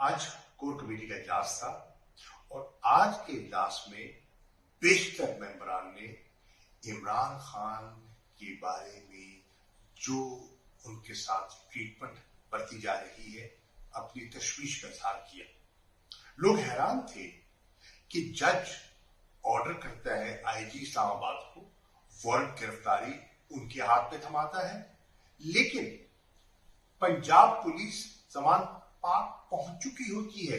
आज core committee का इजलास था और आज के इजलास में बेशतर मेंबरान ने इमरान खान के बारे में जो उनके साथ ट्रीटमेंट बरती जा रही है अपनी तशवीश का इजहार किया। लोग हैरान थे कि जज ऑर्डर करता है आईजी इस्लामाबाद को, वारंट गिरफ्तारी उनके हाथ में थमाता है, लेकिन पंजाब पुलिस जमान पाक पहुंच चुकी होती है,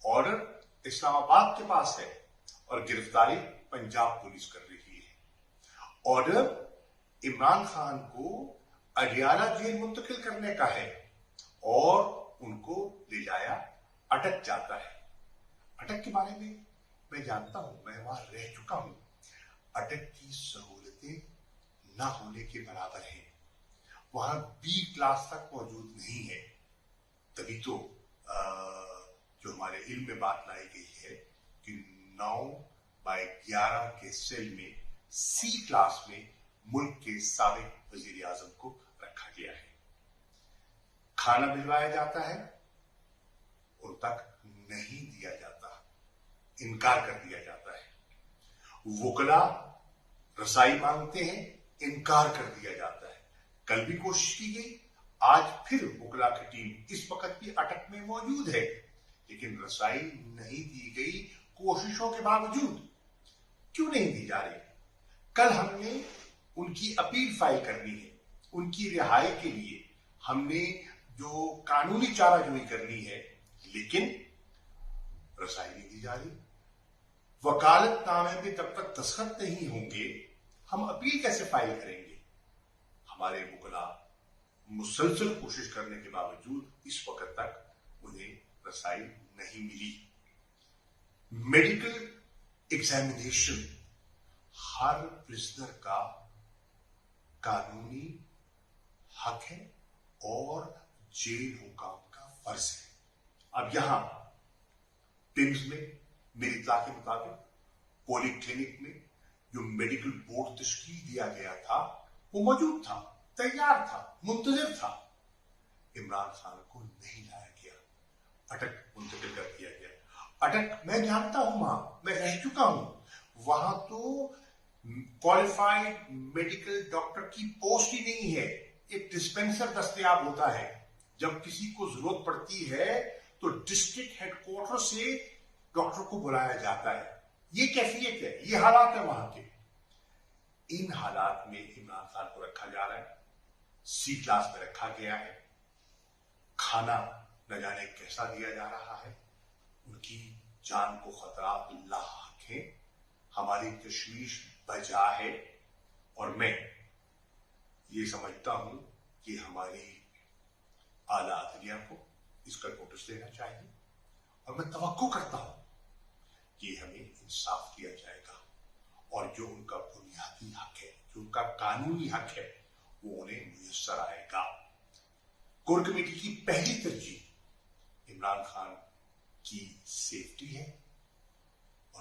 ऑर्डर इस्लामाबाद के पास है और गिरफ्तारी पंजाब पुलिस कर रही है। ऑर्डर इमरान खान को अडियाला जेल मुंतकिल करने का है और उनको ले जाया अटक जाता है। अटक के बारे में मैं जानता हूं, मैं वहां रह चुका हूं। अटक की सहूलतें ना होने के बराबर हैं। वहां बी क्लास तक मौजूद नहीं है। तभी तो जो हमारे इल्म में बात लाई गई है कि 9/11 के सेल में सी क्लास में मुल्क के साबिक वजीर आजम को रखा गया है। खाना भिजवाया जाता है, उन तक नहीं दिया जाता, इनकार कर दिया जाता है। वकला रसाई मांगते हैं, इनकार कर दिया जाता है। कल भी कोशिश की गई, आज फिर वकला की टीम इस वक्त भी अटक में मौजूद है, लेकिन रसाई नहीं दी गई कोशिशों के बावजूद। क्यों नहीं दी जा रही? कल हमने उनकी अपील फाइल करनी है, उनकी रिहाई के लिए हमने जो कानूनी चाराजोई करनी है, लेकिन रसाई नहीं दी जा रही। वकालतनामे में जब तक दस्तखत नहीं होंगे हम अपील कैसे फाइल करेंगे? हमारे वकला मुसलसल कोशिश करने के बावजूद इस वक्त तक उन्हें रसाई नहीं मिली। मेडिकल एग्जामिनेशन हर प्रिजनर का कानूनी हक है और जेल हुकाम का फर्ज है। अब यहां टिम्स में मेरी इत्तला के मुताबिक पॉलीक्लिनिक में जो मेडिकल बोर्ड तश्कील दिया गया था वो मौजूद था, तैयार था, मुंतजिर था। इमरान खान को नहीं लाया गया, अटक मुंतकिल कर दिया गया। अटक मैं जानता हूं, वहां मैं रह चुका हूं। वहां तो क्वालिफाइड मेडिकल डॉक्टर की पोस्ट ही नहीं है। एक डिस्पेंसर दस्तयाब होता है। जब किसी को जरूरत पड़ती है तो डिस्ट्रिक्ट हेडक्वार्टर से डॉक्टर को बुलाया जाता है। ये कैफियत है, ये हालात है वहां के। इन हालात में इमरान खान को रखा जा रहा है, सी क्लास में रखा गया है। खाना न जाने कैसा दिया जा रहा है। उनकी जान को खतरा लाख है। हमारी तशवीश बजा है और मैं ये समझता हूं कि हमारी आला अदलिया को इसका नोटिस देना चाहिए और मैं तवक्को करता हूं कि हमें इंसाफ दिया जाएगा और जो उनका बुनियादी हक है, जो उनका कानूनी हक है, वो उन्हें मुयस्सर आएगा। कोर कमेटी की पहली तरजीह इमरान खान की सेफ्टी है,